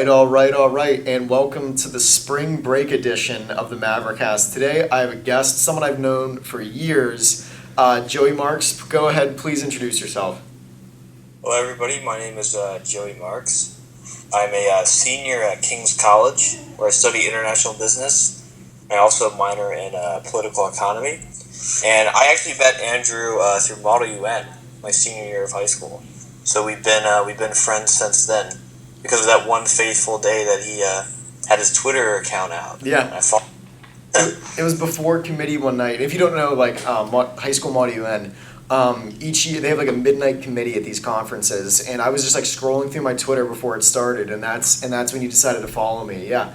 all right, and welcome to the spring break edition of the Mavericast. Today, I have a guest, someone I've known for years, Joey Marks. Go ahead, please introduce yourself. Hello, everybody. My name is Joey Marks. I'm a senior at King's College, where I study international business. I also minor in political economy, and I actually met Andrew through Model UN, my senior year of high school. So we've been friends since then, because of that one fateful day that he had his Twitter account out. Yeah. It was before committee one night. If you don't know, high school Model UN, each year they have like a midnight committee at these conferences, and I was just like scrolling through my Twitter before it started, and that's when you decided to follow me. Yeah.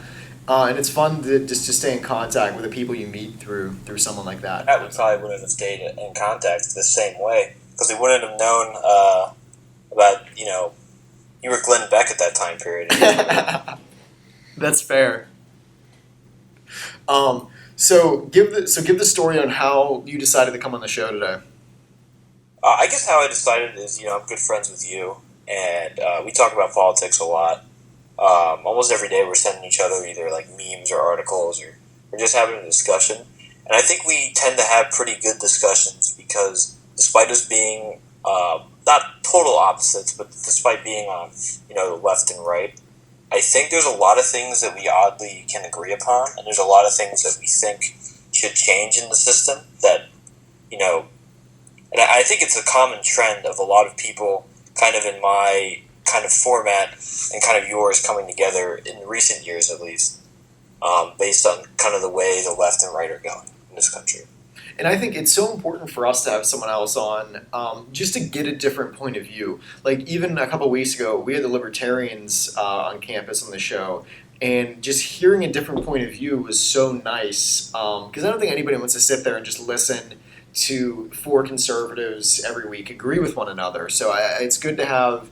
And it's fun to stay in contact with the people you meet through someone like that. We probably wouldn't have stayed in contact the same way, because we wouldn't have known about, you were Glenn Beck at that time period. That's fair. So give the story on how you decided to come on the show today. I guess how I decided is, I'm good friends with you, and we talk about politics a lot. Almost every day we're sending each other either like memes or articles, or we're just having a discussion. And I think we tend to have pretty good discussions because despite us being not total opposites, but despite being on, the left and right, I think there's a lot of things that we oddly can agree upon, and there's a lot of things that we think should change in the system that, and I think it's a common trend of a lot of people kind of in my kind of format and kind of yours coming together in recent years at least, based on kind of the way the left and right are going in this country. And I think it's so important for us to have someone else on, just to get a different point of view. Like even a couple of weeks ago, we had the Libertarians on campus on the show, and just hearing a different point of view was so nice, because I don't think anybody wants to sit there and just listen to four conservatives every week agree with one another. So it's good to have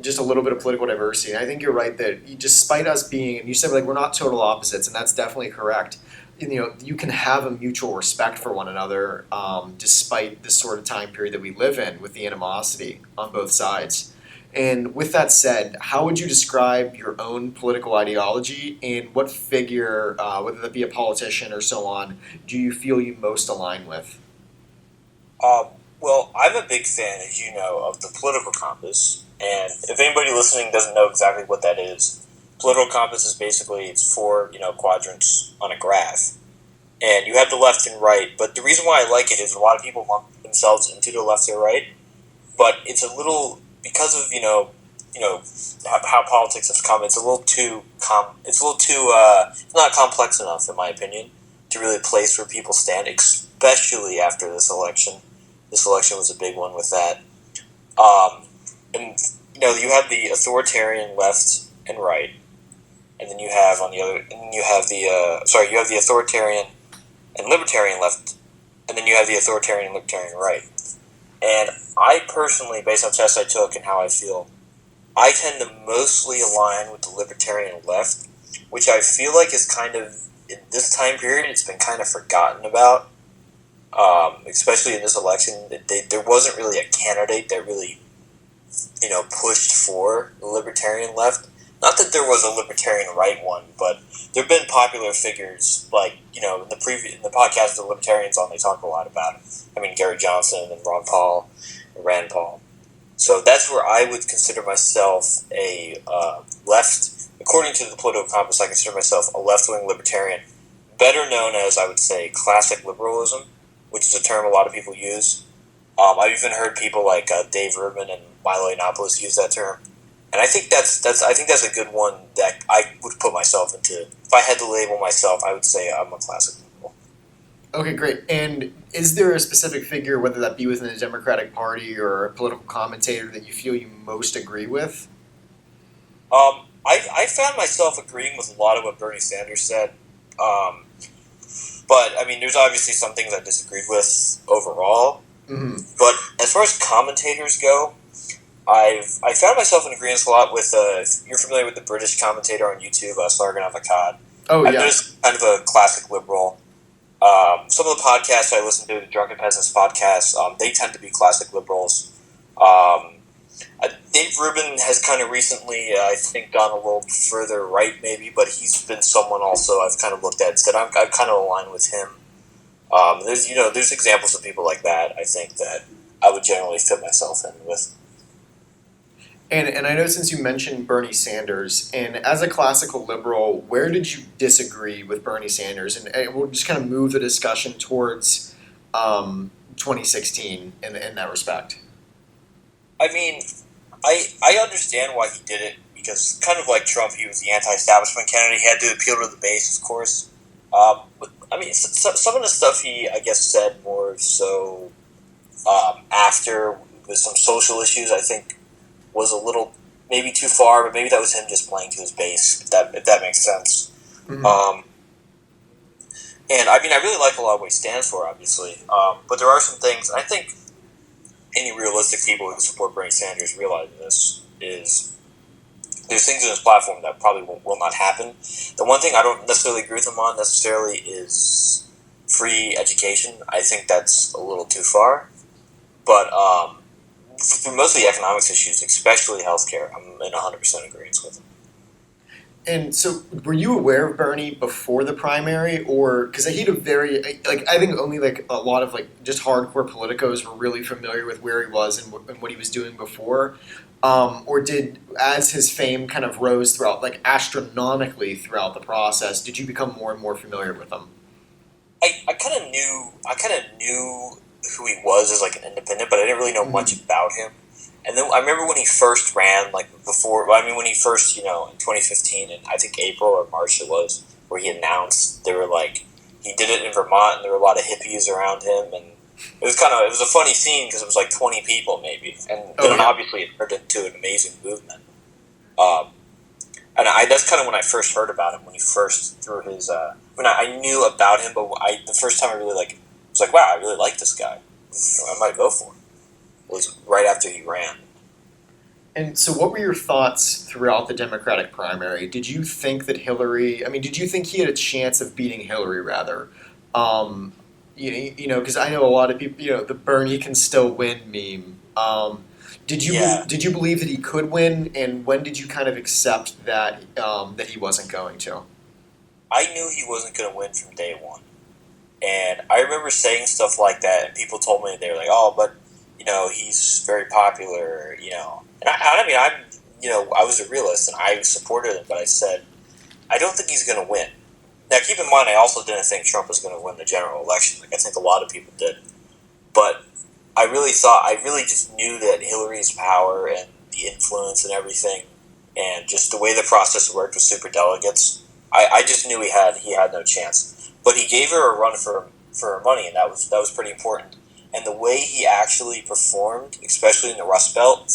just a little bit of political diversity. And I think you're right that despite us being, and you said we're not total opposites, and that's definitely correct. You can have a mutual respect for one another, despite this sort of time period that we live in with the animosity on both sides. And with that said, how would you describe your own political ideology, and what figure, whether that be a politician or so on, do you feel you most align with? Well, I'm a big fan, as you know, of the political compass. And if anybody listening doesn't know exactly what that is, political compass is basically it's four, quadrants on a graph, and you have the left and right. But the reason why I like it is a lot of people lump themselves into the left or right, but it's a little because of how politics has come. It's a little too it's not complex enough, in my opinion, to really place where people stand, especially after this election. This election was a big one with that, and you have the authoritarian left and right. And then you have you have the authoritarian and libertarian left, and then you have the authoritarian and libertarian right. And I personally, based on tests I took and how I feel, I tend to mostly align with the libertarian left, which I feel like is kind of, in this time period, it's been kind of forgotten about, especially in this election. There wasn't really a candidate that really, pushed for the libertarian left. Not that there was a libertarian right one, but there have been popular figures like, in the podcast the Libertarians on, they talk a lot about it. I mean, Gary Johnson and Ron Paul and Rand Paul. So that's where I would consider myself a left, according to the political compass, I consider myself a left-wing libertarian, better known as, I would say, classic liberalism, which is a term a lot of people use. I've even heard people like Dave Rubin and Milo Yiannopoulos use that term. And I think that's a good one that I would put myself into. If I had to label myself, I would say I'm a classic liberal. Okay, great. And is there a specific figure, whether that be within the Democratic Party or a political commentator, that you feel you most agree with? I found myself agreeing with a lot of what Bernie Sanders said. But, I mean, there's obviously some things I disagreed with overall. Mm-hmm. But as far as commentators go, I found myself in agreement a lot with, if you're familiar with the British commentator on YouTube, Sargon Avocad. Oh, yeah. I'm just kind of a classic liberal. Some of the podcasts I listen to, the Drunken Peasants podcast, they tend to be classic liberals. Dave Rubin has kind of recently, I think, gone a little further right, maybe, but he's been someone also I've kind of looked at and said I'm kind of aligned with him. There's examples of people like that. I think that I would generally fit myself in with. And I know since you mentioned Bernie Sanders, and as a classical liberal, where did you disagree with Bernie Sanders? And we'll just kind of move the discussion towards 2016 in that respect. I mean, I understand why he did it, because kind of like Trump, he was the anti-establishment candidate. He had to appeal to the base, of course. But I mean, some of the stuff he, I guess, said more so after with some social issues, I think, was a little maybe too far. But maybe that was him just playing to his base, if that makes sense. Mm-hmm. And I mean, I really like a lot of what he stands for, obviously. But there are some things, and I think any realistic people who support Bernie Sanders realize this, is there's things in his platform that probably will not happen. The one thing I don't necessarily agree with him on necessarily is free education. I think that's a little too far. But for most of the economics issues, especially healthcare, I'm in 100% agreement with him. And so, were you aware of Bernie before the primary, or because he had a very I think only a lot of just hardcore politicos were really familiar with where he was and what he was doing before, or did as his fame kind of rose throughout astronomically throughout the process, did you become more and more familiar with him? I kind of knew who he was as an independent, but I didn't really know much about him. And then I remember when he first ran, when he first, in 2015, in I think April or March it was, where he announced, they were he did it in Vermont, and there were a lot of hippies around him, and it was a funny scene, because it was 20 people maybe, and then obviously it turned into an amazing movement. And that's kind of when I first heard about him, when he first threw his, when I knew about him, but the first time I really was wow, I really like this guy. I might vote for him. Was right after he ran. And so, what were your thoughts throughout the Democratic primary? Did you think that did you think he had a chance of beating Hillary, rather? Because I know a lot of people, the Bernie can still win meme. Did you believe that he could win, and when did you kind of accept that that he wasn't going to? I knew he wasn't going to win from day one. And I remember saying stuff like that, and people told me, they were oh, but he's very popular, And I was a realist, and I supported him, but I said, I don't think he's going to win. Now, keep in mind, I also didn't think Trump was going to win the general election. I think a lot of people did. But I really just knew that Hillary's power and the influence and everything, and just the way the process worked with superdelegates, I just knew he had no chance. But he gave her a run for her money, and that was pretty important. And the way he actually performed, especially in the Rust Belt,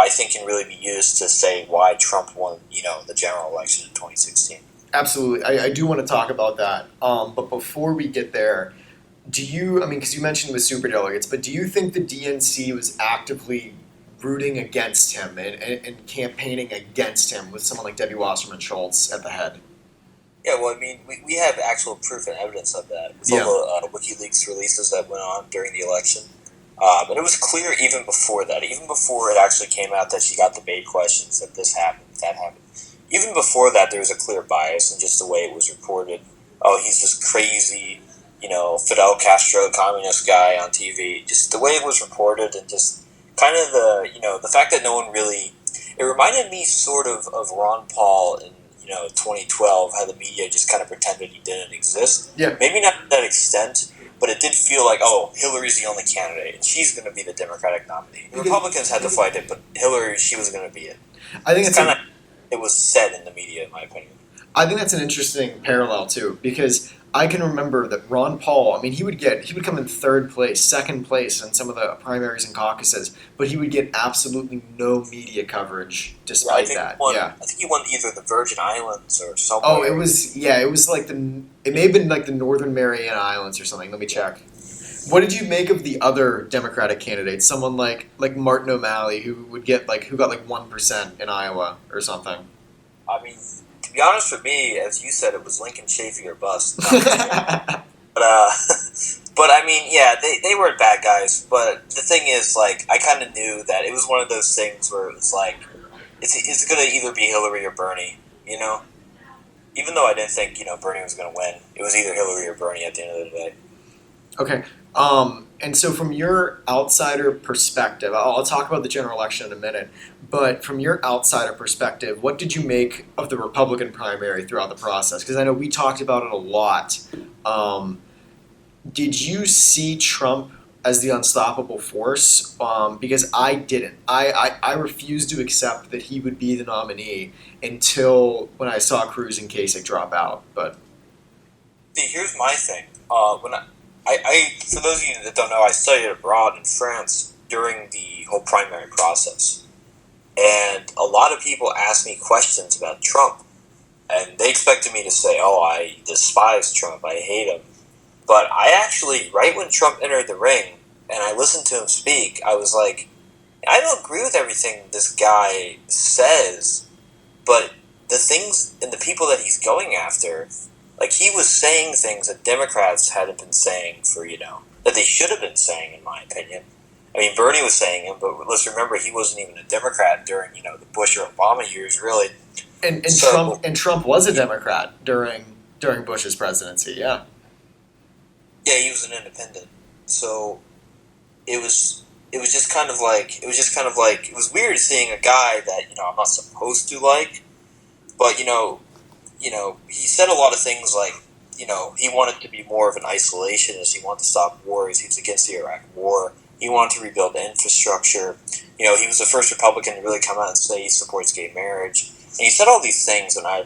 I think can really be used to say why Trump won, the general election in 2016. Absolutely. I do want to talk about that. But before we get there, because you mentioned with superdelegates, but do you think the DNC was actively rooting against him and campaigning against him with someone like Debbie Wasserman Schultz at the head? Yeah, well, I mean, we have actual proof and evidence of that. With all the WikiLeaks releases that went on during the election. And it was clear even before that, even before it actually came out that she got debate questions, that this happened, that happened. Even before that, there was a clear bias in just the way it was reported. Oh, he's this crazy, Fidel Castro communist guy on TV. Just the way it was reported, and just kind of the fact that no one really... It reminded me sort of Ron Paul in 2012, how the media just kind of pretended he didn't exist. Yeah. Maybe not to that extent, but it did feel oh, Hillary's the only candidate, and she's going to be the Democratic nominee. The Republicans had to fight it, but Hillary, she was going to be it. I think it was said in the media, in my opinion. I think that's an interesting parallel too, because I can remember that Ron Paul, he would come in third place, second place in some of the primaries and caucuses, but he would get absolutely no media coverage despite that. I think he won either the Virgin Islands or somewhere. Oh, it was it may have been the Northern Mariana Islands or something. Let me check. What did you make of the other Democratic candidates? Someone like Martin O'Malley, who got 1% in Iowa or something. I mean, to be honest with me, as you said, it was Lincoln Chafee or bust. But But I mean, yeah, they weren't bad guys. But the thing is, like, I kind of knew that it was one of those things where it was like, it's going to either be Hillary or Bernie, you know? Even though I didn't think, Bernie was going to win, it was either Hillary or Bernie at the end of the day. Okay. And so, from your outsider perspective, I'll talk about the general election in a minute, but from your outsider perspective, what did you make of the Republican primary throughout the process? Because I know we talked about it a lot. Did you see Trump as the unstoppable force? Because I didn't. I refused to accept that he would be the nominee until when I saw Cruz and Kasich drop out. But See, here's my thing. When I, for those of you that don't know, I studied abroad in France during the whole primary process. And a lot of people asked me questions about Trump. And they expected me to say, oh, I despise Trump, I hate him. But I actually, right when Trump entered the ring, and I listened to him speak, I was like, I don't agree with everything this guy says, but the things and the people that he's going after, like, he was saying things that Democrats hadn't been saying for, that they should have been saying, in my opinion. I mean, Bernie was saying him, but let's remember he wasn't even a Democrat during, the Bush or Obama years, really. And So, Trump was a Democrat during Bush's presidency. Yeah. yeah, he was an independent. So it was just kind of like it was weird seeing a guy that I'm not supposed to like, but he said a lot of things like he wanted to be more of an isolationist. He wanted to stop wars. He was against the Iraq War. He wanted to rebuild the infrastructure. He was the first Republican to really come out and say he supports gay marriage. And he said all these things, and I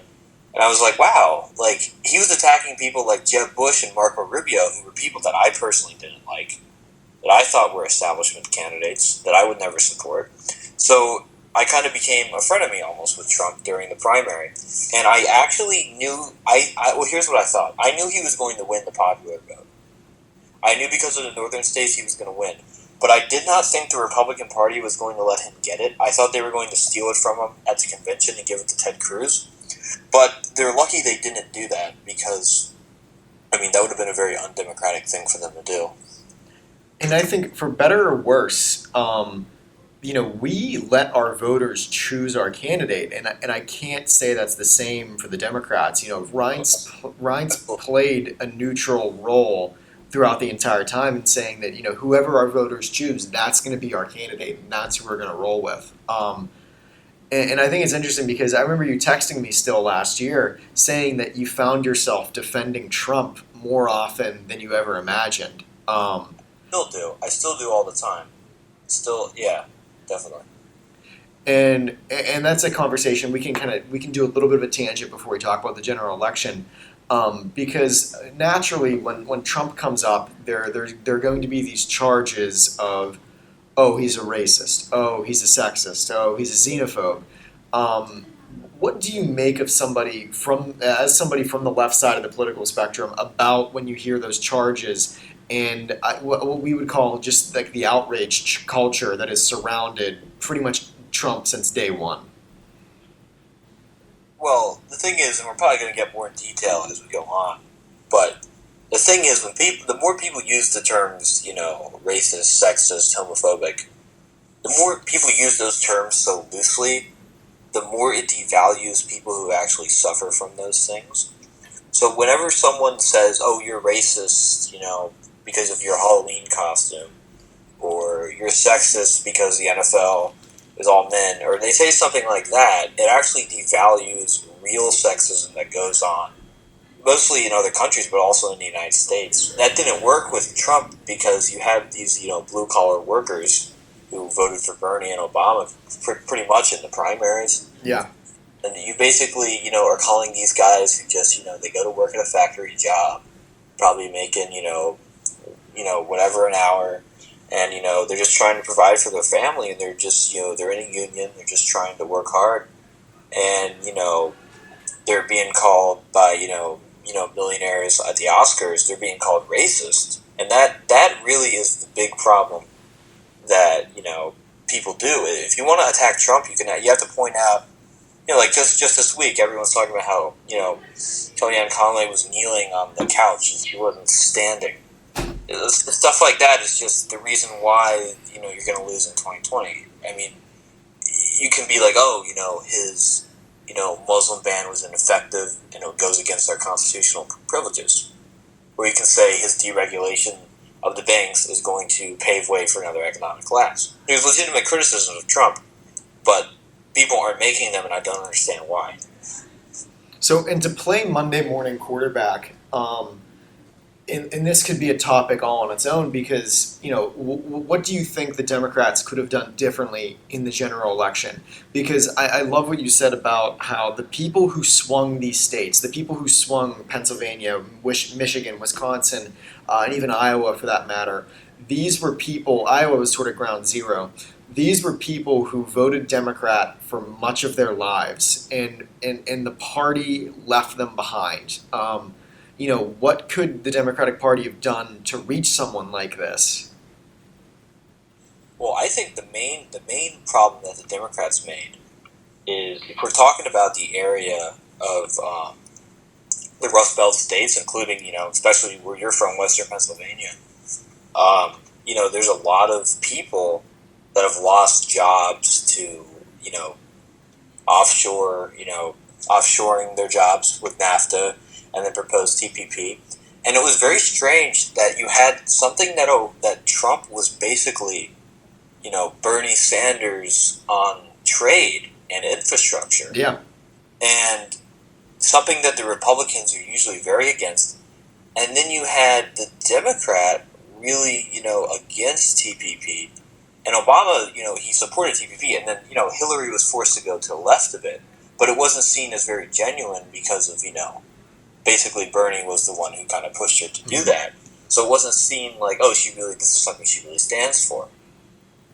was like, wow, like, he was attacking people like Jeb Bush and Marco Rubio, who were people that I personally didn't like, that I thought were establishment candidates that I would never support. So I kind of became a frenemy almost with Trump during the primary. And I actually knew, well, here's what I thought. I knew he was going to win the popular vote. I knew because of the northern states he was going to win. But I did not think the Republican Party was going to let him get it. I thought they were going to steal it from him at the convention and give it to Ted Cruz. But they're lucky they didn't do that because, I mean, that would have been a very undemocratic thing for them to do. And I think, for better or worse, we let our voters choose our candidate, and I can't say that's the same for the Democrats. Reince played a neutral role throughout the entire time in saying that whoever our voters choose, that's going to be our candidate, and that's who we're going to roll with. And I think it's interesting because I remember you texting me still last year saying that you found yourself defending Trump more often than you ever imagined. Still do. I still do all the time. Still, yeah, definitely. And that's a conversation we can do a little bit of a tangent before we talk about the general election, because naturally when Trump comes up, there are going to be these charges of, oh, he's a racist, oh, he's a sexist, oh, he's a xenophobe. What do you make of somebody from the left side of the political spectrum about when you hear those charges and what we would call just like the outrage culture that has surrounded pretty much Trump since day one? Well, the thing is, and we're probably going to get more in detail as we go on, but the thing is, the more people use the terms, racist, sexist, homophobic, the more people use those terms so loosely, the more it devalues people who actually suffer from those things. So whenever someone says, oh, you're racist, because of your Halloween costume, or you're sexist because the NFL is all men, or they say something like that, it actually devalues real sexism that goes on. Mostly in other countries, but also in the United States. That didn't work with Trump because you had these, blue-collar workers who voted for Bernie and Obama pretty much in the primaries. Yeah. And you basically, are calling these guys who just, they go to work at a factory job, probably making, whatever an hour, and, they're just trying to provide for their family, and they're just, they're in a union, they're just trying to work hard, and, they're being called by, millionaires at the Oscars, they're being called racist. And that really is the big problem that, people do. If you want to attack Trump, you have to point out, like just this week, everyone's talking about how, Kellyanne Conway was kneeling on the couch and she wasn't standing. Stuff like that is just the reason why you're going to lose in 2020. I mean, you can be like, oh, his Muslim ban was ineffective and it goes against our constitutional privileges, or you can say his deregulation of the banks is going to pave way for another economic collapse. There's legitimate criticism of Trump, but people aren't making them, and I don't understand why. So, and to play Monday morning quarterback, and this could be a topic all on its own because, what do you think the Democrats could have done differently in the general election? Because I love what you said about how the people who swung these states, the people who swung Pennsylvania, Michigan, Wisconsin, and even Iowa for that matter, these were people, Iowa was sort of ground zero. These were people who voted Democrat for much of their lives, and the party left them behind. What could the Democratic Party have done to reach someone like this? Well, I think the main problem that the Democrats made is, if we're talking about the area of the Rust Belt states, including especially where you're from, Western Pennsylvania, there's a lot of people that have lost jobs to offshore, offshoring their jobs with NAFTA and then proposed TPP. And it was very strange that you had something that Trump was basically, Bernie Sanders on trade and infrastructure. Yeah. And something that the Republicans are usually very against. And then you had the Democrat really, against TPP. And Obama, he supported TPP. And then, Hillary was forced to go to the left of it. But it wasn't seen as very genuine because of, basically Bernie was the one who kind of pushed her to do that. So it wasn't seen like, oh, this is something she really stands for.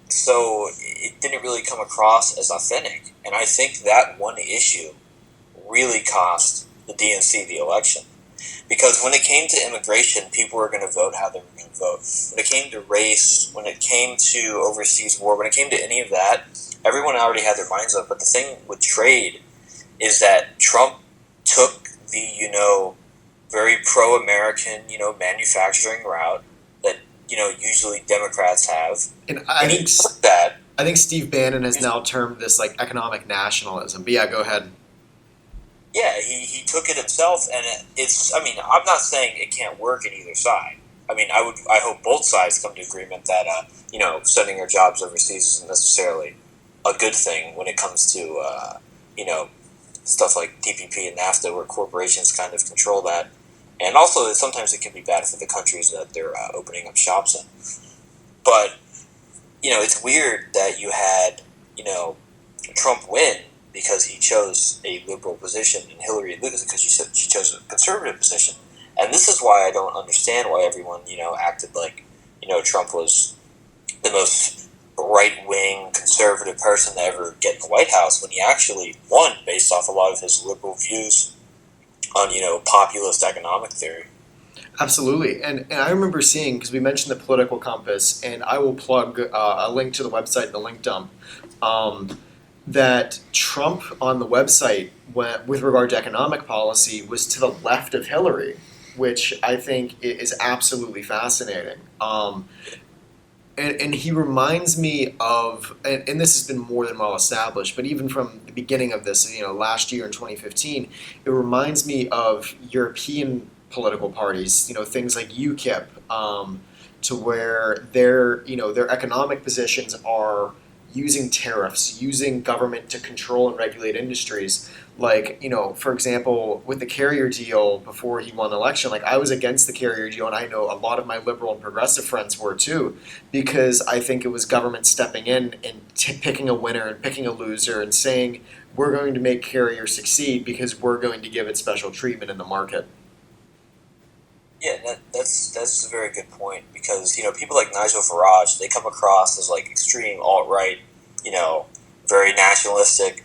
So it didn't really come across as authentic. And I think that one issue really cost the DNC the election. Because when it came to immigration, people were going to vote how they were going to vote. When it came to race, when it came to overseas war, when it came to any of that, everyone already had their minds up. But the thing with trade is that Trump took the, very pro-American, manufacturing route that, usually Democrats have. And I think Steve Bannon has now termed this like economic nationalism. But yeah, go ahead. Yeah, he took it himself, and I'm not saying it can't work in either side. I hope both sides come to agreement that, sending our jobs overseas isn't necessarily a good thing when it comes to, stuff like TPP and NAFTA, where corporations kind of control that. And also, sometimes it can be bad for the countries that they're opening up shops in. But, it's weird that you had, Trump win because he chose a liberal position and Hillary lose because she chose a conservative position. And this is why I don't understand why everyone, acted like, Trump was the most right-wing conservative person to ever get in the White House, when he actually won based off a lot of his liberal views on, populist economic theory. Absolutely. And I remember seeing, because we mentioned the political compass, and I will plug a link to the website in the link dump, that Trump on the website, with regard to economic policy, was to the left of Hillary, which I think is absolutely fascinating. And he reminds me of, and this has been more than well established, but even from the beginning of this, last year in 2015, it reminds me of European political parties, things like UKIP, to where their economic positions are using tariffs, using government to control and regulate industries. Like, for example, with the carrier deal before he won the election, like I was against the carrier deal, and I know a lot of my liberal and progressive friends were too, because I think it was government stepping in and picking a winner and picking a loser and saying, we're going to make carrier succeed because we're going to give it special treatment in the market. Yeah, that's a very good point, because people like Nigel Farage, they come across as like extreme alt-right, very nationalistic.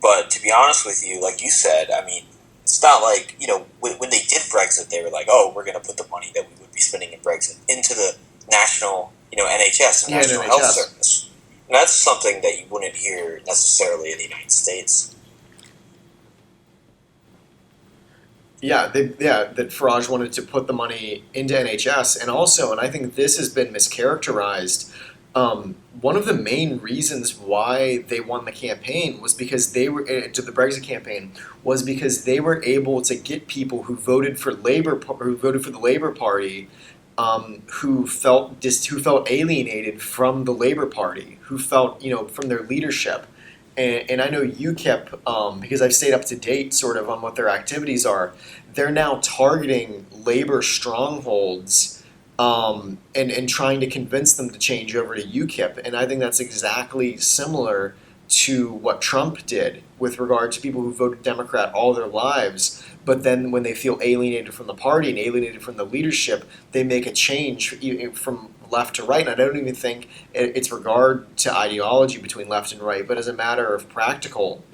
But to be honest with you, like you said, it's not like when they did Brexit, they were like, oh, we're going to put the money that we would be spending in Brexit into the national NHS, the National Health Service. And that's something that you wouldn't hear necessarily in the United States. That Farage wanted to put the money into NHS, and also, and I think this has been mischaracterized. One of the main reasons why they won the campaign was because they were to the Brexit campaign was because they were able to get people who voted for who voted for the Labour Party, who felt alienated from the Labour Party, who felt from their leadership. And I know UKIP, because I've stayed up to date sort of on what their activities are, they're now targeting labor strongholds, and trying to convince them to change over to UKIP. And I think that's exactly similar to what Trump did with regard to people who voted Democrat all their lives. But then when they feel alienated from the party and alienated from the leadership, they make a change from left to right. And I don't even think it's regard to ideology between left and right, but as a matter of practical,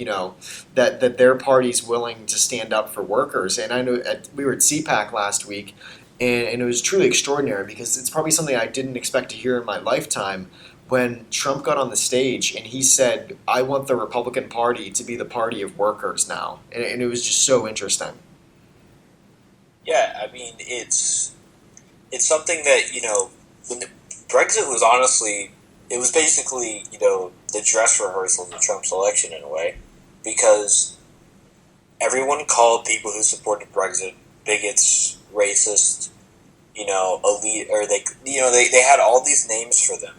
that their party's willing to stand up for workers. And I know we were at CPAC last week, and it was truly extraordinary because it's probably something I didn't expect to hear in my lifetime. When Trump got on the stage and he said, "I want the Republican Party to be the party of workers now," and it was just so interesting. Yeah, I mean, it's something that when Brexit was honestly, it was basically the dress rehearsal to Trump's election in a way, because everyone called people who supported Brexit bigots, racist, elite, or they had all these names for them.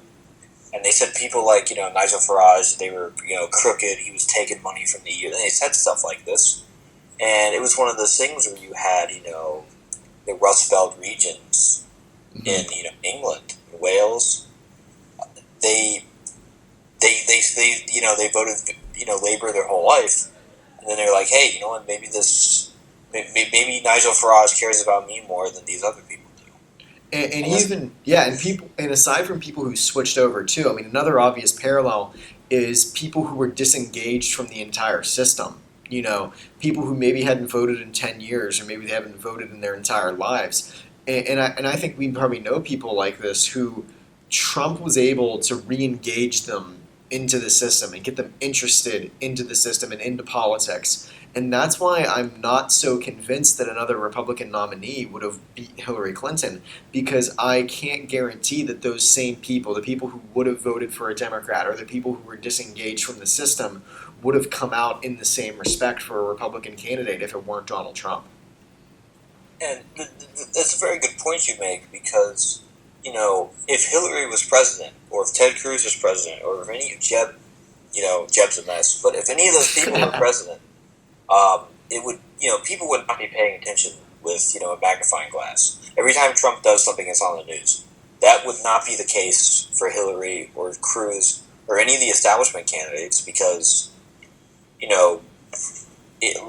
And they said people like, Nigel Farage, they were, crooked, he was taking money from the EU. And they said stuff like this. And it was one of those things where you had, the Rust Belt regions in, England, Wales. They voted, Labour their whole life. And then they're like, hey, you know what, maybe Nigel Farage cares about me more than these other people. And people, and aside from people who switched over too, I mean, another obvious parallel is people who were disengaged from the entire system. People who maybe hadn't voted in 10 years, or maybe they haven't voted in their entire lives. And I think we probably know people like this who Trump was able to re-engage them into the system and get them interested into the system and into politics. And that's why I'm not so convinced that another Republican nominee would have beat Hillary Clinton, because I can't guarantee that those same people, the people who would have voted for a Democrat or the people who were disengaged from the system, would have come out in the same respect for a Republican candidate if it weren't Donald Trump. And that's a very good point you make, because, if Hillary was president, or if Ted Cruz was president, or if any Jeb's a mess, but if any of those people were president, it would, people would not be paying attention with, a magnifying glass. Every time Trump does something, it's on the news. That would not be the case for Hillary or Cruz or any of the establishment candidates, because,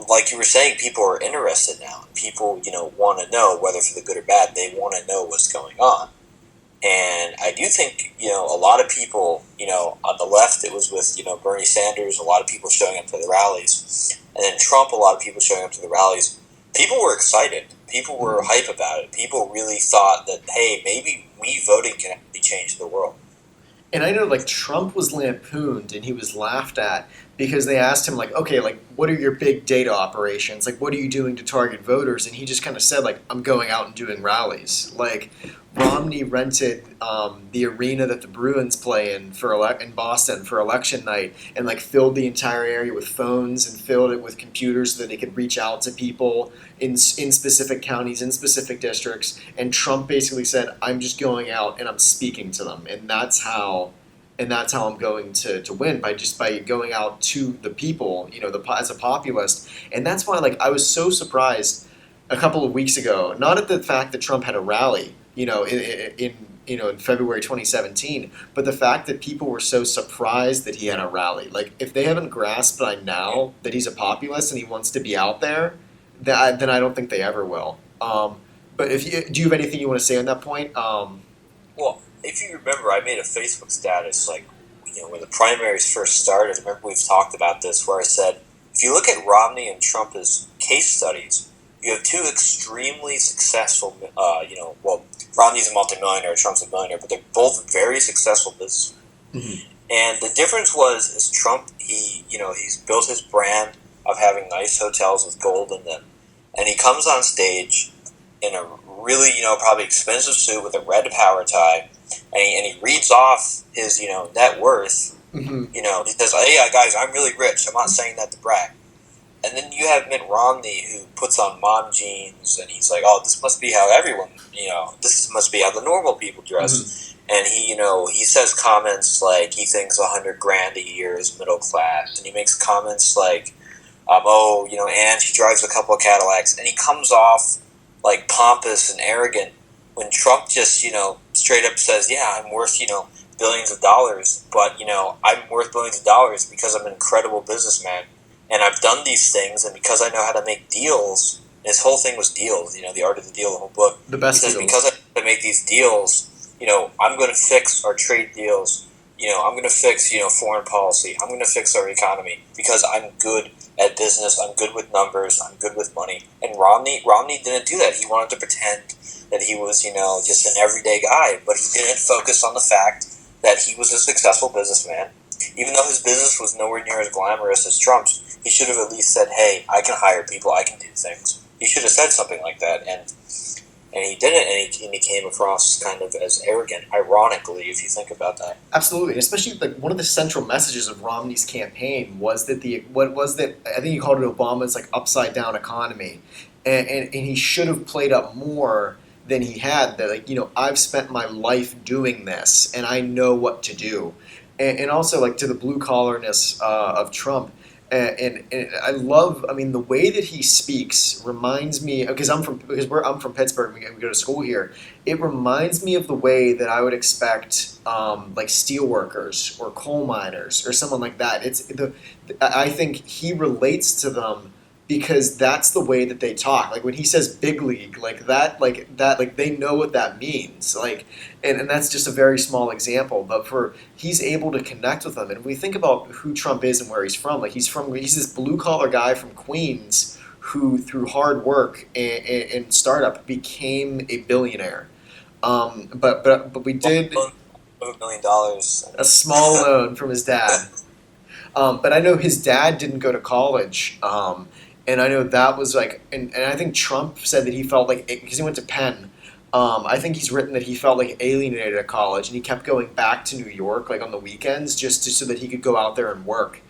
like you were saying, people are interested now. People, want to know, whether for the good or bad, they want to know what's going on. And I do think, a lot of people, on the left, it was with, Bernie Sanders, a lot of people showing up to the rallies. And then Trump, a lot of people showing up to the rallies. People were excited. People were hype about it. People really thought that, hey, maybe we voting can actually change the world. And I know, Trump was lampooned and he was laughed at because they asked him, okay, what are your big data operations? What are you doing to target voters? And he just kind of said, I'm going out and doing rallies. Romney rented the arena that the Bruins play in in Boston for election night, and filled the entire area with phones and filled it with computers so that they could reach out to people in specific counties, in specific districts. And Trump basically said, "I'm just going out and I'm speaking to them, and that's how I'm going to win, by going out to the people, as a populist." And that's why I was so surprised a couple of weeks ago, not at the fact that Trump had a rally, in February 2017, but the fact that people were so surprised that he had a rally. If they haven't grasped by now that he's a populist and he wants to be out there, then I don't think they ever will. But do you have anything you want to say on that point? Well, if you remember, I made a Facebook status, when the primaries first started. Remember, we've talked about this, where I said, if you look at Romney and Trump as case studies, you have two extremely successful, Romney's a multimillionaire, Trump's a millionaire, but they're both very successful businessmen. Mm-hmm. And the difference is Trump, he's built his brand of having nice hotels with gold in them. and he comes on stage in a really, probably expensive suit with a red power tie, and he reads off his, net worth. Mm-hmm. He says, "Hey, guys, I'm really rich. I'm not saying that to brag." And then you have Mitt Romney, who puts on mom jeans, and he's like, "Oh, this must be how everyone, this must be how the normal people dress." Mm-hmm. And he says comments like he thinks $100,000 a year is middle class, and he makes comments like, and she drives a couple of Cadillacs, and he comes off like pompous and arrogant when Trump just, straight up says, "Yeah, I'm worth, billions of dollars, but, I'm worth billions of dollars because I'm an incredible businessman, and I've done these things, and because I know how to make deals." And his whole thing was deals, the art of the deal, the whole book. The best He says, deals. "Because I know how to make these deals, I'm going to fix our trade deals. I'm going to fix, foreign policy. I'm going to fix our economy because I'm good at business. I'm good with numbers. I'm good with money." And Romney didn't do that. He wanted to pretend that he was, just an everyday guy, but he didn't focus on the fact that he was a successful businessman. Even though his business was nowhere near as glamorous as Trump's, he should have at least said, "Hey, I can hire people. I can do things." He should have said something like that, and he didn't, and he came across kind of as arrogant, ironically, if you think about that. Absolutely, especially like one of the central messages of Romney's campaign was that I think he called it Obama's like upside down economy, and he should have played up more than he had. That I've spent my life doing this and I know what to do, and also like to the blue collarness of Trump. And I love, I mean, the way that he speaks reminds me, because I'm from Pittsburgh, we go to school here. It reminds me of the way that I would expect like steel workers or coal miners or someone like that. I think he relates to them because that's the way that they talk. Like when he says big league, like they know what that means. Like, and that's just a very small example, but he's able to connect with them. And we think about who Trump is and where he's from. Like he's this blue collar guy from Queens who, through hard work and startup, became a billionaire. But we did $1 million. a small loan from his dad. But I know his dad didn't go to college. And I know that was like, and I think Trump said that he felt like, because he went to Penn, I think he's written that he felt like alienated at college, and he kept going back to New York like on the weekends so that he could go out there and work.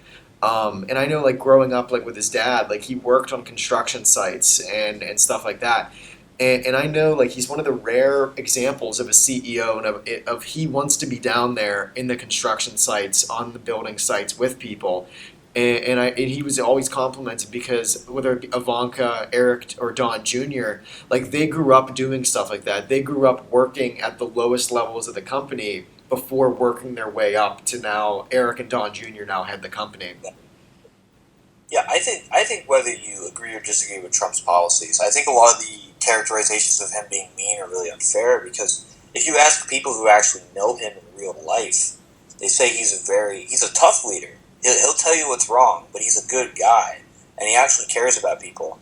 And I know like growing up like with his dad, like he worked on construction sites and stuff like that. And I know like he's one of the rare examples of a CEO and of he wants to be down there in the construction sites, on the building sites with people. And he was always complimented because whether it be Ivanka, Eric, or Don Jr., like they grew up doing stuff like that. They grew up working at the lowest levels of the company before working their way up to now Eric and Don Jr. now head the company. Yeah, I think whether you agree or disagree with Trump's policies, I think a lot of the characterizations of him being mean are really unfair, because if you ask people who actually know him in real life, they say he's a tough leader. He'll tell you what's wrong, but he's a good guy, and he actually cares about people.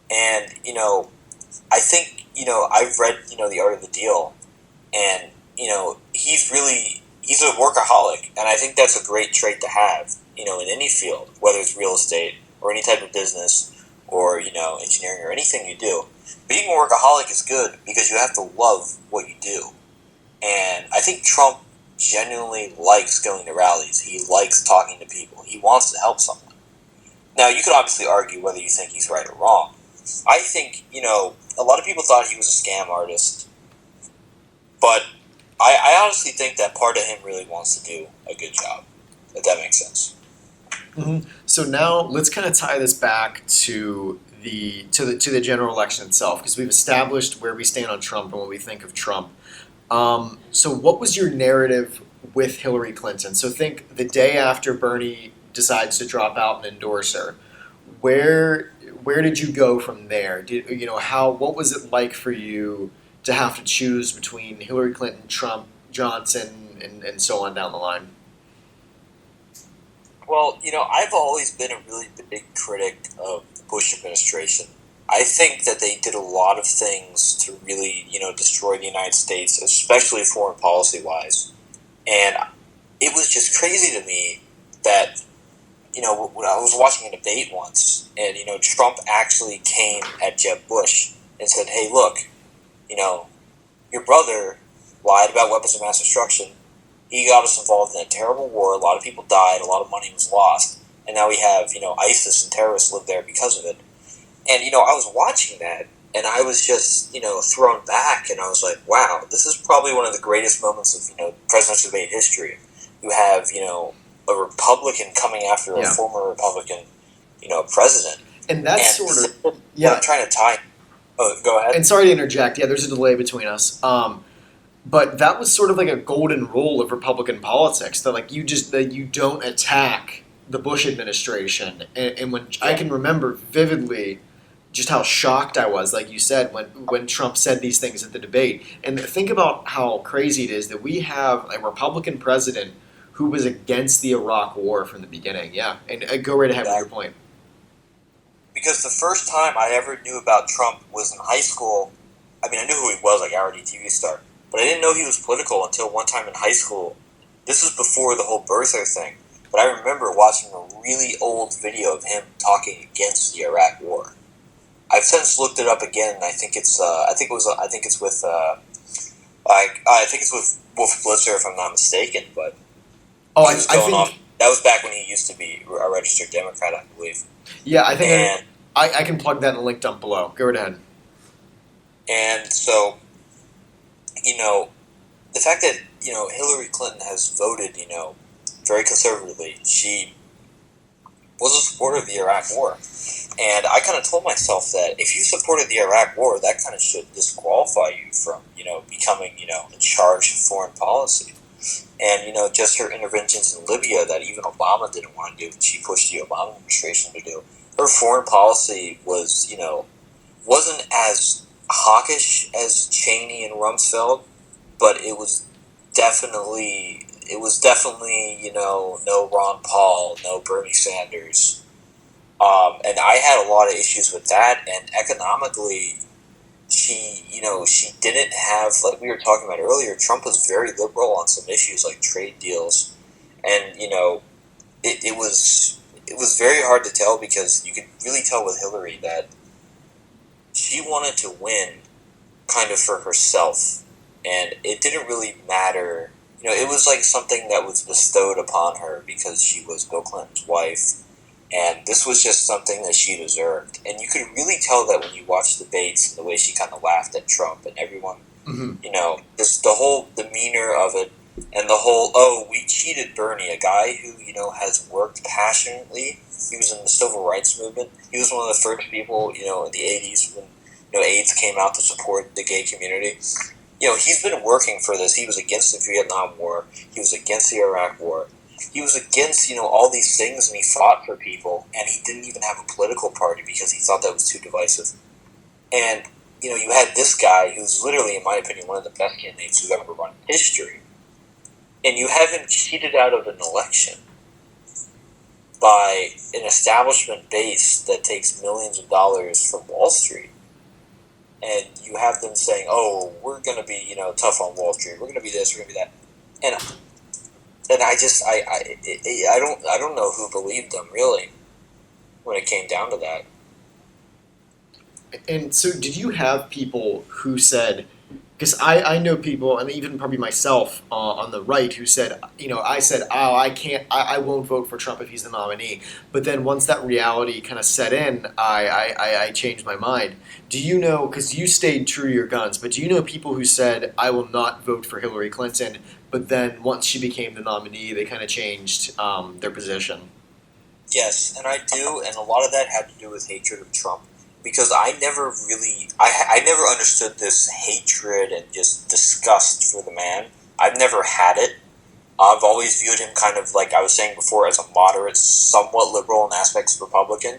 And, I think, I've read, The Art of the Deal, and, he's a workaholic, and I think that's a great trait to have, in any field, whether it's real estate or any type of business or, engineering or anything you do. Being a workaholic is good because you have to love what you do. And I think Trump genuinely likes going to rallies. He likes talking to people. He wants to help someone. Now, you could obviously argue whether you think he's right or wrong. I think, a lot of people thought he was a scam artist. But I honestly think that part of him really wants to do a good job, if that makes sense. Mm-hmm. So now let's kind of tie this back to the general election itself, because we've established where we stand on Trump and what we think of Trump. So what was your narrative with Hillary Clinton? So think the day after Bernie decides to drop out and endorse her. Where did you go from there? What was it like for you to have to choose between Hillary Clinton, Trump, Johnson, and so on down the line? Well, I've always been a really big critic of the Bush administration. I think that they did a lot of things to really, destroy the United States, especially foreign policy-wise. And it was just crazy to me that, when I was watching a debate once, And, Trump actually came at Jeb Bush and said, hey, look, your brother lied about weapons of mass destruction. He got us involved in a terrible war. A lot of people died. A lot of money was lost. And now we have, ISIS and terrorists live there because of it. And, I was watching that, and I was just, thrown back, and I was like, wow, this is probably one of the greatest moments of, presidential debate history. You have, a Republican coming after a former Republican, president. And that's and sort of, what I'm trying to tie. Oh, go ahead. And sorry to interject. Yeah, there's a delay between us. But that was sort of like a golden rule of Republican politics, that you don't attack the Bush administration. And when I can remember vividly just how shocked I was, like you said, when Trump said these things at the debate. And think about how crazy it is that we have a Republican president who was against the Iraq War from the beginning. Yeah, and go right ahead with your point. Because the first time I ever knew about Trump was in high school. I mean, I knew who he was, like already TV star, but I didn't know he was political until one time in high school. This was before the whole birther thing, but I remember watching a really old video of him talking against the Iraq War. I've since looked it up again, and I think it's with Wolf Blitzer, if I'm not mistaken. But I think that was back when he used to be a registered Democrat, I believe. Yeah, I think I can plug that in the link down below. Go right ahead. And so, the fact that, Hillary Clinton has voted, very conservatively, she was a supporter of the Iraq War. And I kind of told myself that if you supported the Iraq War, that kind of should disqualify you from, becoming, in charge of foreign policy. And, just her interventions in Libya that even Obama didn't want to do, she pushed the Obama administration to do. Her foreign policy was, wasn't as hawkish as Cheney and Rumsfeld, but it was definitely, no Ron Paul, no Bernie Sanders. And I had a lot of issues with that, and economically, she didn't have, like we were talking about earlier, Trump was very liberal on some issues like trade deals, and, it was very hard to tell, because you could really tell with Hillary that she wanted to win kind of for herself, and it didn't really matter. It was like something that was bestowed upon her because she was Bill Clinton's wife, and this was just something that she deserved. And you could really tell that when you watch debates and the way she kind of laughed at Trump and everyone, just the whole demeanor of it, and the whole, oh, we cheated Bernie, a guy who, has worked passionately. He was in the civil rights movement. He was one of the first people, in the 80s when, AIDS came out to support the gay community. He's been working for this. He was against the Vietnam War. He was against the Iraq War. He was against, all these things, and he fought for people, and he didn't even have a political party because he thought that was too divisive. And, you had this guy who's literally, in my opinion, one of the best candidates who's ever run in history. And you have him cheated out of an election by an establishment base that takes millions of dollars from Wall Street. And you have them saying, oh, we're going to be, tough on Wall Street. We're going to be this, we're going to be that. And I don't know who believed them, really, when it came down to that. And so did you have people who said, because I know people, and even probably myself on the right, who said, I said, oh, I won't vote for Trump if he's the nominee. But then once that reality kind of set in, I changed my mind. Do you know, because you stayed true to your guns, but do you know people who said, I will not vote for Hillary Clinton, but then once she became the nominee, they kind of changed their position? Yes, and I do, and a lot of that had to do with hatred of Trump. Because I never understood this hatred and just disgust for the man. I've never had it. I've always viewed him kind of, like I was saying before, as a moderate, somewhat liberal in aspects Republican.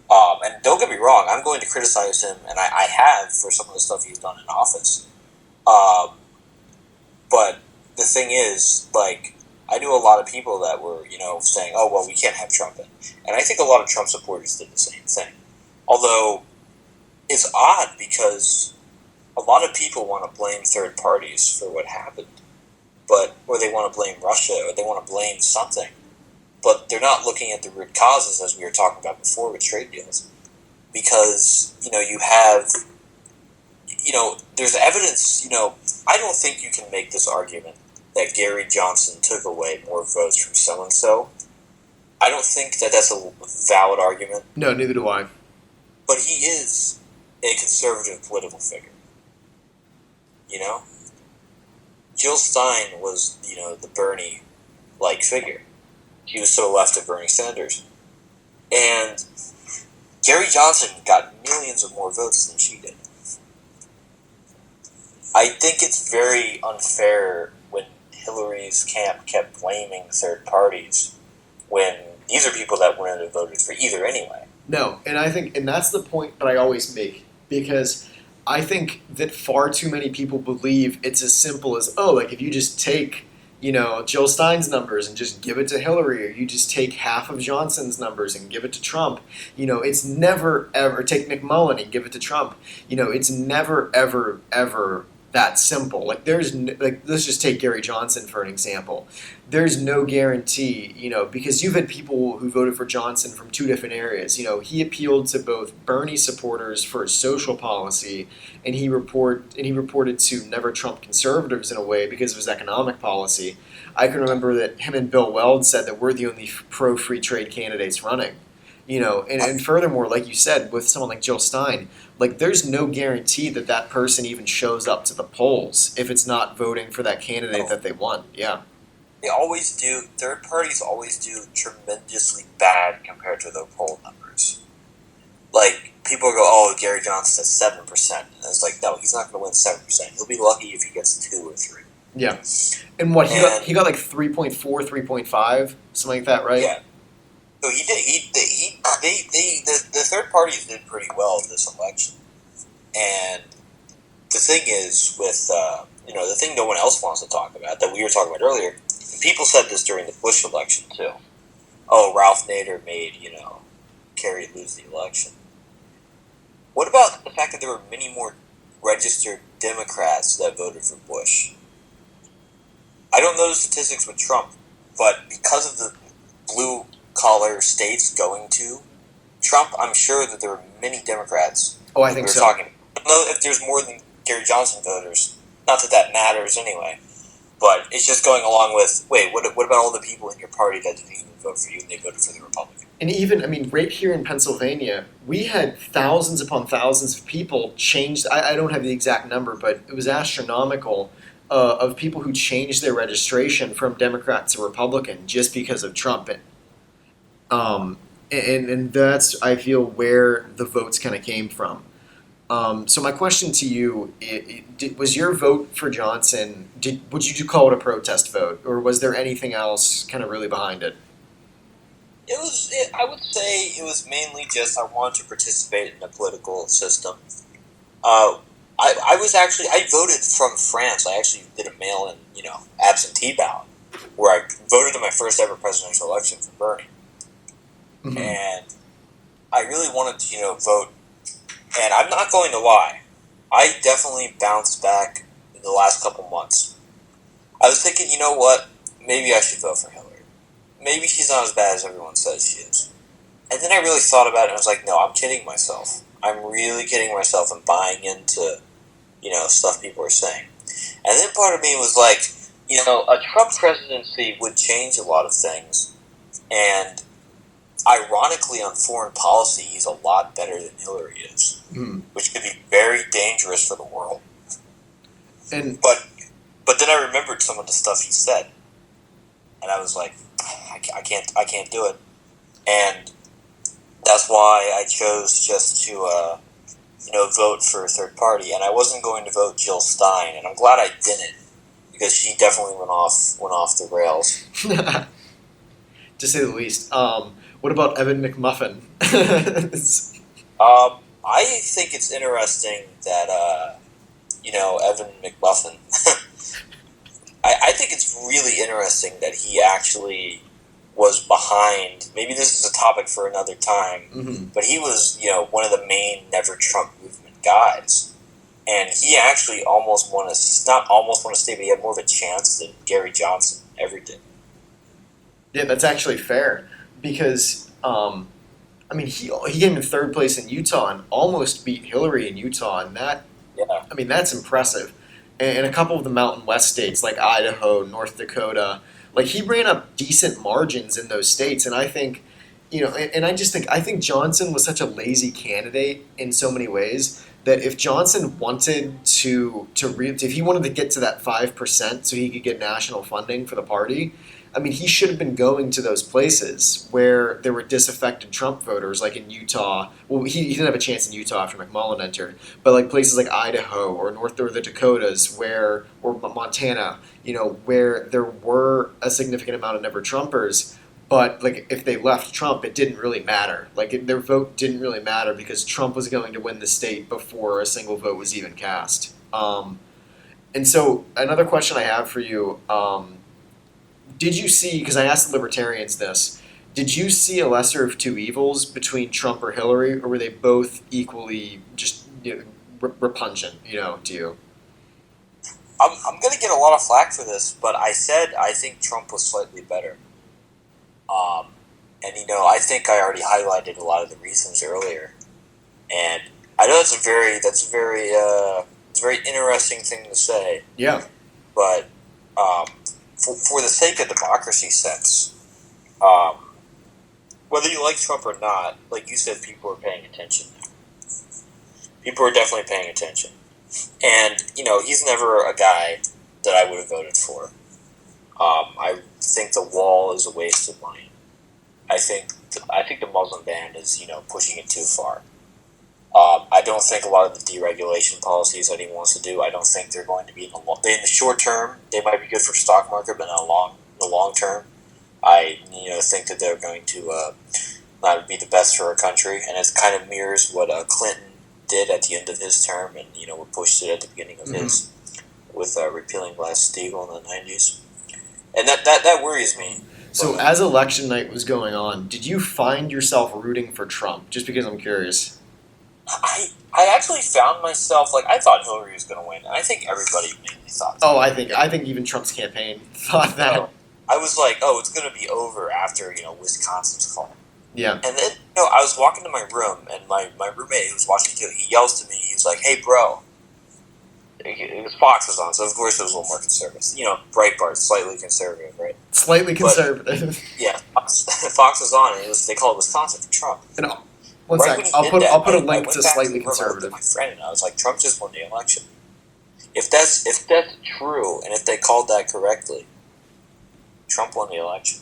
And don't get me wrong, I'm going to criticize him, and I have, for some of the stuff he's done in office. But the thing is, like, I knew a lot of people that were, saying, oh, well, we can't have Trump in. And I think a lot of Trump supporters did the same thing. Although, it's odd because a lot of people want to blame third parties for what happened, or they want to blame Russia, or they want to blame something. but they're not looking at the root causes, as we were talking about before with trade deals, because you have there's evidence. I don't think you can make this argument that Gary Johnson took away more votes from so and so. I don't think that that's a valid argument. No, neither do I. But he is a conservative political figure. Jill Stein was, the Bernie-like figure. He was so left of Bernie Sanders. And Gary Johnson got millions of more votes than she did. I think it's very unfair when Hillary's camp kept blaming third parties when these are people that wouldn't have voted for either anyway. No, and that's the point that I always make, because I think that far too many people believe it's as simple as, if you just take, Jill Stein's numbers and just give it to Hillary, or you just take half of Johnson's numbers and give it to Trump. It's never, ever, take McMullen and give it to Trump. It's never, ever, ever that simple. Let's just take Gary Johnson for an example. There's no guarantee, because you've had people who voted for Johnson from two different areas. He appealed to both Bernie supporters for his social policy, and he reported to never Trump conservatives in a way because of his economic policy. I can remember that him and Bill Weld said that we're the only pro-free trade candidates running. And furthermore, like you said, with someone like Jill Stein, there's no guarantee that person even shows up to the polls if it's not voting for that candidate that they want. Yeah. They always do. Third parties always do tremendously bad compared to their poll numbers. People go, Gary Johnson at 7%. And it's no, he's not going to win 7%. He'll be lucky if he gets 2 or 3. Yeah. And what, he got 3.4, 3.5, something like that, right? Yeah. So he did. The third parties did pretty well in this election, and the thing is with the thing no one else wants to talk about that we were talking about earlier. And people said this during the Bush election too. Oh, Ralph Nader made Kerry lose the election. What about the fact that there were many more registered Democrats that voted for Bush? I don't know the statistics with Trump, but because of the blue-collar states going to Trump, I'm sure that there were many Democrats. Oh, I think so. I don't know if there's more than Gary Johnson voters. Not that matters anyway. But it's just going along with, what about all the people in your party that didn't even vote for you and they voted for the Republican? And even, right here in Pennsylvania, we had thousands upon thousands of people changed. I don't have the exact number, but it was astronomical of people who changed their registration from Democrat to Republican just because of Trump. And that's, I feel, where the votes kind of came from. So my question to you, was your vote for Johnson, would you call it a protest vote, or was there anything else kind of really behind it? I would say it was mainly just I wanted to participate in the political system. I voted from France. I actually did a mail-in, absentee ballot, where I voted in my first ever presidential election for Bernie. Mm-hmm. And I really wanted to, vote. And I'm not going to lie, I definitely bounced back in the last couple months. I was thinking, you know what, maybe I should vote for Hillary. Maybe she's not as bad as everyone says she is. And then I really thought about it and I was like, no, I'm kidding myself. I'm really kidding myself and buying into, stuff people are saying. And then part of me was like, a Trump presidency would change a lot of things. And ironically, on foreign policy, he's a lot better than Hillary is, which could be very dangerous for the world. But then I remembered some of the stuff he said, and I was like, I can't do it, and that's why I chose just to vote for a third party, and I wasn't going to vote Jill Stein, and I'm glad I didn't because she definitely went off the rails, to say the least. What about Evan McMuffin? I think it's interesting that, Evan McMuffin, I think it's really interesting that he actually was behind, maybe this is a topic for another time, but he was, one of the main Never Trump movement guys. And he actually not almost won a state, but he had more of a chance than Gary Johnson ever did. Yeah, that's actually fair because I mean he came in third place in Utah and almost beat Hillary in Utah, and Yeah. that's impressive. And a couple of the Mountain West states like Idaho, North Dakota, like he ran up decent margins in those states, and I think. And I think Johnson was such a lazy candidate in so many ways that if Johnson wanted if he wanted to get to that 5% so he could get national funding for the party, I mean, he should have been going to those places where there were disaffected Trump voters, like in Utah. Well, he didn't have a chance in Utah after McMullen entered, but like places like Idaho or the Dakotas, or Montana, where there were a significant amount of never Trumpers. But like, if they left Trump, it didn't really matter. Like, their vote didn't really matter because Trump was going to win the state before a single vote was even cast. And so, another question I have for you. Did you see, because I asked the libertarians this, did you see a lesser of two evils between Trump or Hillary, or were they both equally just repugnant, to you? I'm going to get a lot of flack for this, but I said I think Trump was slightly better. Um, and I think I already highlighted a lot of the reasons earlier, and I know it's a very interesting thing to say. Yeah. But for the sake of democracy sense, um, whether you like Trump or not, like you said, people are paying attention now. People are definitely paying attention, and he's never a guy that I would have voted for. I think the wall is a waste of money. I think the Muslim ban is pushing it too far. I don't think a lot of the deregulation policies that he wants to do. I don't think they're going to be in the short term. They might be good for the stock market, but in the long term, I think that they're going to not be the best for our country, and it kind of mirrors what Clinton did at the end of his term, and what pushed it at the beginning of his with repealing Glass-Steagall in the 90s. And that worries me. So as election night was going on, did you find yourself rooting for Trump? Just because I'm curious. I actually found myself, I thought Hillary was going to win, and I think everybody mainly thought that. Oh, I think even Trump's campaign thought that. So, I was like, oh, it's going to be over after Wisconsin's call. Yeah. And then I was walking to my room, and my roommate who was watching too, he yells to me, he's like, hey bro. Fox was on, so of course it was a little more conservative. Breitbart, slightly conservative, right? Slightly conservative. But, yeah, Fox was on, and they called Wisconsin for Trump. And one sec, I'll put a link to slightly conservative. My friend and I was like, Trump just won the election. If that's true, and if they called that correctly, Trump won the election.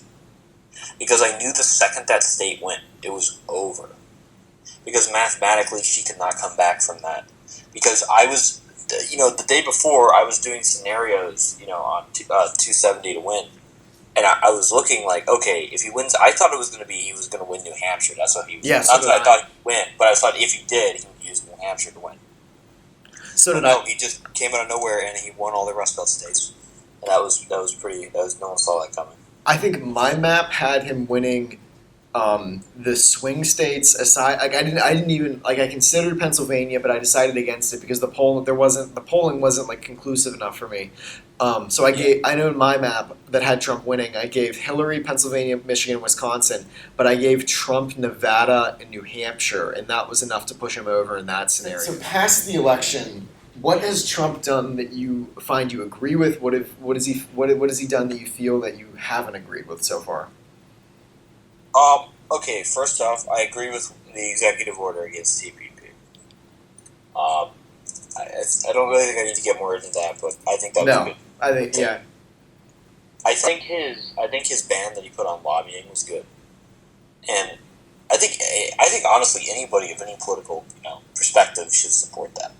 Because I knew the second that state went, it was over. Because mathematically, she could not come back from that. Because I was, the day before, I was doing scenarios, on 270 to win. And I was looking like, okay, if he wins, I thought it was going to be he was going to win New Hampshire. That's what he was. Yes, That's what I thought he would win. But I thought if he did, he would use New Hampshire to win. So did no, he just came out of nowhere and he won all the Rust Belt states. And that was no one saw that coming. I think my map had him winning the swing states aside. Like I didn't even I considered Pennsylvania, but I decided against it because the polling wasn't like conclusive enough for me. So I know in my map that had Trump winning, I gave Hillary Pennsylvania, Michigan, Wisconsin, but I gave Trump Nevada and New Hampshire, and that was enough to push him over in that scenario. So past the election, what has Trump done that you find you agree with? What has he done that you feel that you haven't agreed with so far? Okay, first off, I agree with the executive order against TPP. I don't really think I need to get more into that, but I think that was good. I think yeah. I think his ban that he put on lobbying was good, and I think honestly anybody of any political perspective should support that.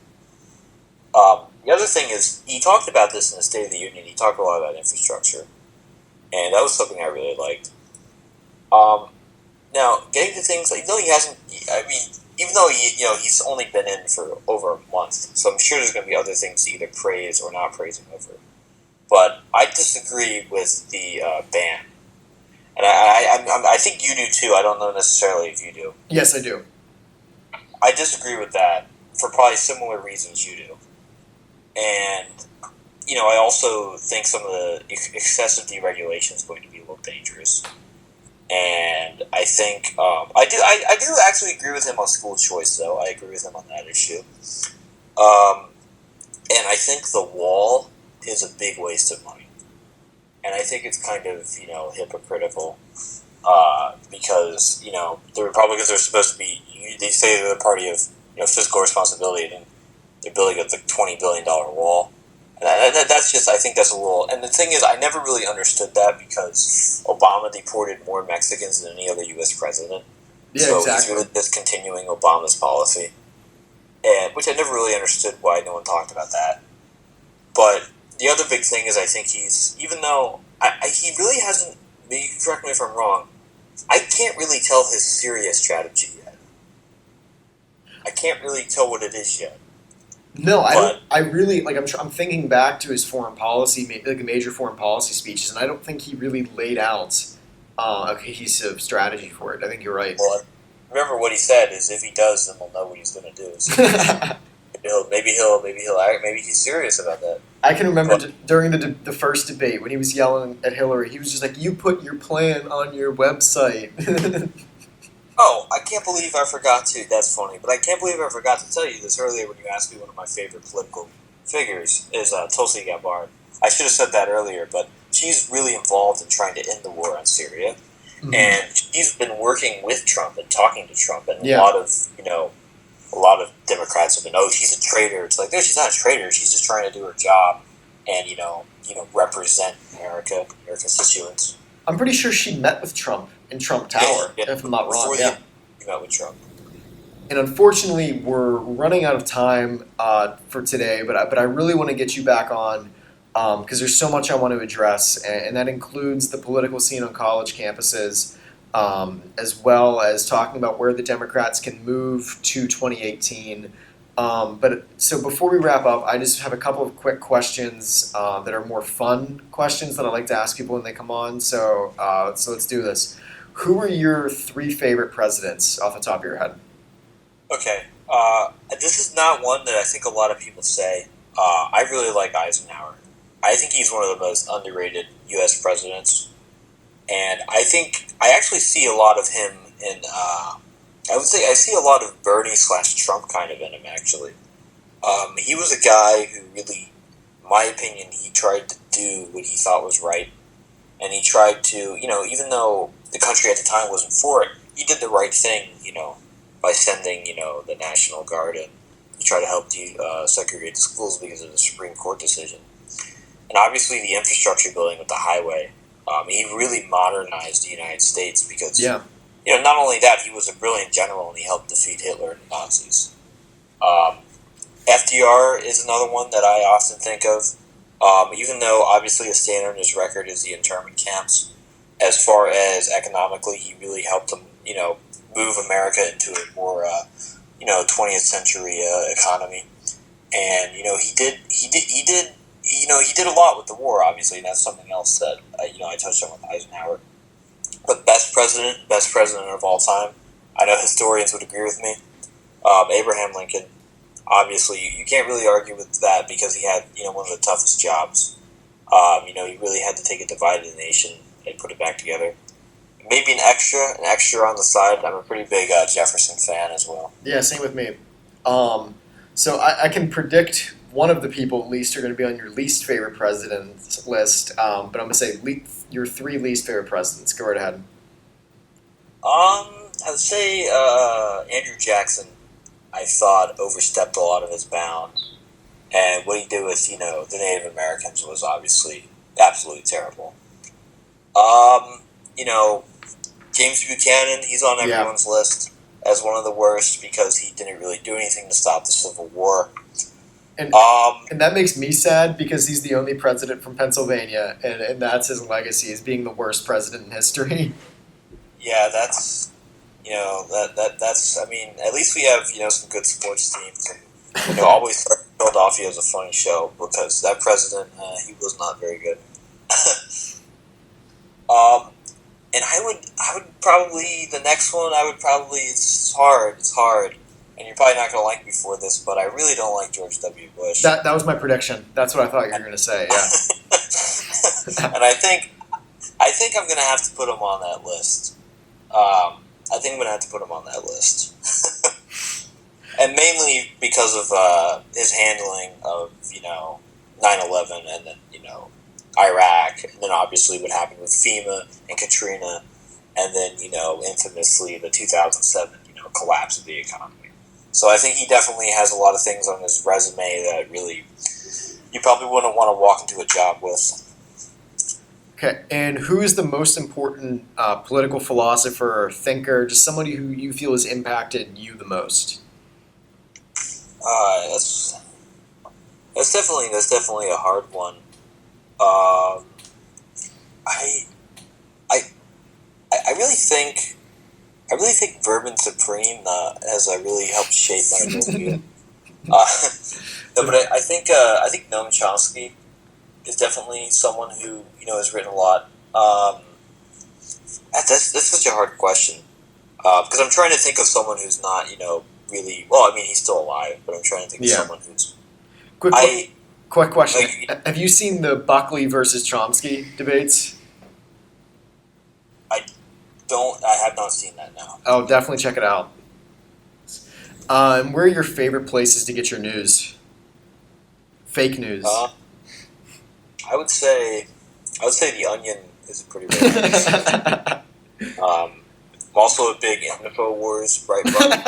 The other thing is he talked about this in the State of the Union. He talked a lot about infrastructure, and that was something I really liked. Now, getting to things like, he hasn't, I mean, even though he's only been in for over a month, so I'm sure there's going to be other things to either praise or not praise him over. But I disagree with the ban, and I think you do too. I don't know necessarily if you do. Yes, I do. I disagree with that for probably similar reasons you do, and I also think some of the excessive deregulation is going to be a little dangerous. And I think I do actually agree with him on school choice, though. I agree with him on that issue. And I think the wall is a big waste of money. And I think it's kind of, hypocritical. Because, the Republicans are supposed to be, they say they're the party of, fiscal responsibility, and they're building a $20 billion wall. And that's just, I think that's a little, and the thing is, I never really understood that because Obama deported more Mexicans than any other U.S. president. Yeah, so exactly. He's really just continuing Obama's policy. And, which I never really understood why no one talked about that. But the other big thing is I think he's, even though he really hasn't, you can correct me if I'm wrong, I can't really tell his Syria strategy yet. I can't really tell what it is yet. No, I don't. I really like. I'm thinking back to his foreign policy, like major foreign policy speeches, and I don't think he really laid out a cohesive strategy for it. I think you're right. Well, remember what he said is if he does, then we'll know what he's going to do. So maybe he's serious about that. I can remember during the first debate when he was yelling at Hillary, he was just like, "You put your plan on your website." Oh, I can't believe I forgot to. That's funny, but I can't believe I forgot to tell you this earlier when you asked me one of my favorite political figures is Tulsi Gabbard. I should have said that earlier, but she's really involved in trying to end the war on Syria, and she's been working with Trump and talking to Trump, and a lot of Democrats have been, oh, she's a traitor. It's like, no, she's not a traitor. She's just trying to do her job and represent America's constituents. I'm pretty sure she met with Trump in Trump Tower, if I'm not wrong. She met with Trump. And unfortunately, we're running out of time for today, but I really want to get you back on because there's so much I want to address, and that includes the political scene on college campuses, as well as talking about where the Democrats can move to 2018. So before we wrap up, I just have a couple of quick questions that are more fun questions that I like to ask people when they come on. So let's do this. Who are your 3 favorite presidents off the top of your head? Okay. This is not one that I think a lot of people say. I really like Eisenhower. I think he's one of the most underrated U.S. presidents. And I think I actually see a lot of him in... I would say I see a lot of Bernie/Trump kind of in him, actually. He was a guy who really, in my opinion, he tried to do what he thought was right. And he tried to, even though the country at the time wasn't for it, he did the right thing, by sending, the National Guard in to try to help segregate the schools because of the Supreme Court decision. And obviously the infrastructure building with the highway, he really modernized the United States because... Yeah. Not only that, he was a brilliant general and he helped defeat Hitler and the Nazis. FDR is another one that I often think of, even though obviously a standard in his record is the internment camps. As far as economically, he really helped them, move America into a more, 20th century economy. And he did a lot with the war. Obviously, and that's something else that I touched on with Eisenhower. But best president of all time, I know historians would agree with me, Abraham Lincoln. Obviously, you can't really argue with that because he had, one of the toughest jobs. He really had to take a divided nation and put it back together. Maybe an extra on the side. I'm a pretty big Jefferson fan as well. Yeah, same with me. So I can predict one of the people at least are going to be on your least favorite presidents list, but I'm going to say your 3 least favorite presidents. Go right ahead. I would say Andrew Jackson, I thought, overstepped a lot of his bounds. And what he did with, the Native Americans was obviously absolutely terrible. James Buchanan, he's on everyone's list as one of the worst because he didn't really do anything to stop the Civil War. And that makes me sad because he's the only president from Pennsylvania, and that's his legacy, is being the worst president in history. Yeah, that's, that's, I mean, at least we have, some good sports teams. And, always Philadelphia is a funny show because that president, he was not very good. And I would probably, the next one, it's hard. And you're probably not going to like me for this, but I really don't like George W. Bush. That was my prediction. That's what I thought you were going to say, yeah. And I think I'm going to have to put him on that list. I think I'm going to have to put him on that list. And mainly because of his handling of, 9/11 and then, Iraq, and then obviously what happened with FEMA and Katrina, and then, infamously the 2007, collapse of the economy. So I think he definitely has a lot of things on his resume that really you probably wouldn't want to walk into a job with. Okay, and who is the most important political philosopher or thinker, just somebody who you feel has impacted you the most? That's definitely a hard one. Um, I I I really think Vermin Supreme has really helped shape my worldview. No, but I think Noam Chomsky is definitely someone who has written a lot. That's such a hard question because I'm trying to think of someone who's not really well. I mean, he's still alive, but I'm trying to think of someone who's Quick question: have you seen the Buckley versus Chomsky debates? I have not seen that now. Oh, definitely check it out. Where are your favorite places to get your news? Fake news. I would say The Onion is a pretty good place. I'm also a big InfoWars Breitbart.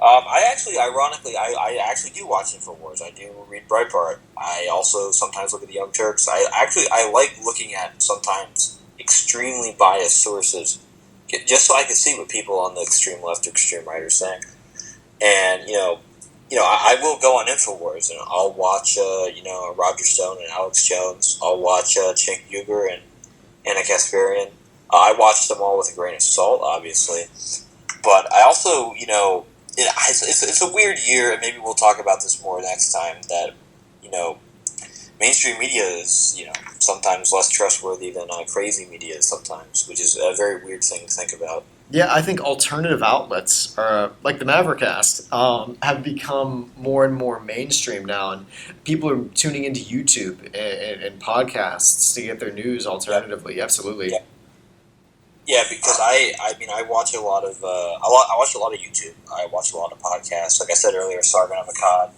I actually do watch InfoWars. I do read Breitbart. I also sometimes look at the Young Turks. I like looking at sometimes extremely biased sources, just so I can see what people on the extreme left or extreme right are saying. And I will go on Infowars and I'll watch Roger Stone and Alex Jones. I'll watch Cenk Uygur and Anna Kasparian. I watch them all with a grain of salt, obviously, but I also it's a weird year, and maybe we'll talk about this more next time. That mainstream media is sometimes less trustworthy than crazy media is sometimes, which is a very weird thing to think about. Yeah, I think alternative outlets, like the Mavericast, have become more and more mainstream now, and people are tuning into YouTube and podcasts to get their news alternatively. Yeah. Absolutely. Yeah. Yeah, because I watch a lot of I watch a lot of YouTube. I watch a lot of podcasts. Like I said earlier, Sargon of Akkad,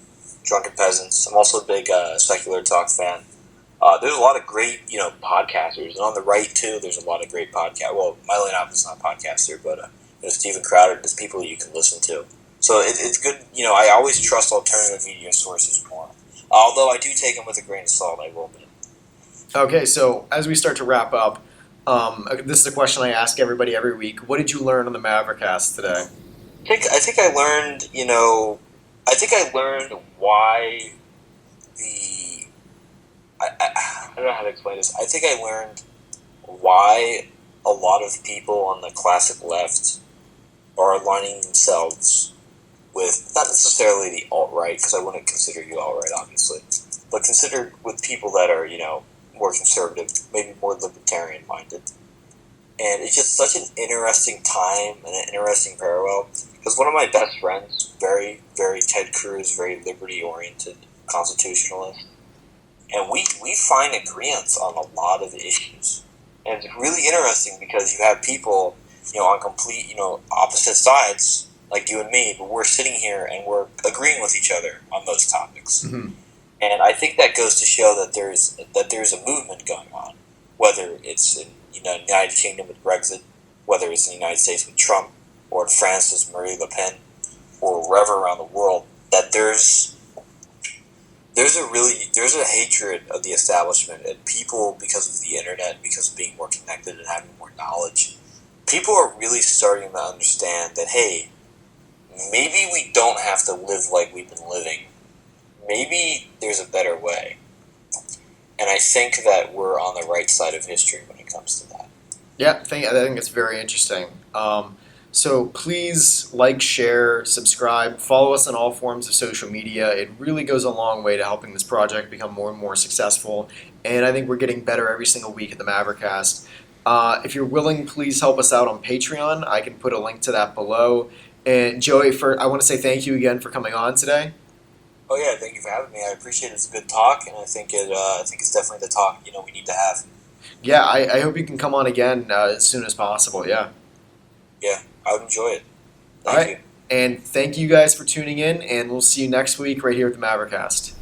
Drunken Peasants. I'm also a big secular talk fan. There's a lot of great podcasters, and on the right too. There's a lot of great podcasts. Well, Milo Yiannopoulos is not a podcaster, but Stephen Crowder. There's people that you can listen to. So it's good. I always trust alternative media sources more. Although I do take them with a grain of salt, I will admit. Okay, so as we start to wrap up, this is a question I ask everybody every week. What did you learn on the Mavericast today? I think I learned. I think I learned why I don't know how to explain this. I think I learned why a lot of people on the classic left are aligning themselves with not necessarily the alt-right, because I wouldn't consider you alt-right, obviously, but consider with people that are, more conservative, maybe more libertarian-minded. And it's just such an interesting time and an interesting parallel, because one of my best friends, very, very Ted Cruz, very liberty-oriented constitutionalist, and we find agreements on a lot of issues. And it's really interesting because you have people, on complete, opposite sides, like you and me, but we're sitting here and we're agreeing with each other on those topics. Mm-hmm. And I think that goes to show that there's a movement going on, whether it's in the United Kingdom with Brexit, whether it's in the United States with Trump, or in France with Marine Le Pen, or wherever around the world, that there's a hatred of the establishment, and people, because of the internet, because of being more connected and having more knowledge, people are really starting to understand that, hey, maybe we don't have to live like we've been living. Maybe there's a better way. And I think that we're on the right side of history when it comes to that. Yeah, I think it's very interesting. So please like, share, subscribe, follow us on all forms of social media. It really goes a long way to helping this project become more and more successful. And I think we're getting better every single week at the Mavericast. If you're willing, please help us out on Patreon. I can put a link to that below. And Joey, I want to say thank you again for coming on today. Oh yeah, thank you for having me. I appreciate it. It's a good talk, and I think it's definitely the talk we need to have. Yeah, I hope you can come on again as soon as possible. Yeah. Yeah, I would enjoy it. All Thank right. you. And thank you guys for tuning in, and we'll see you next week right here at the Mavericast.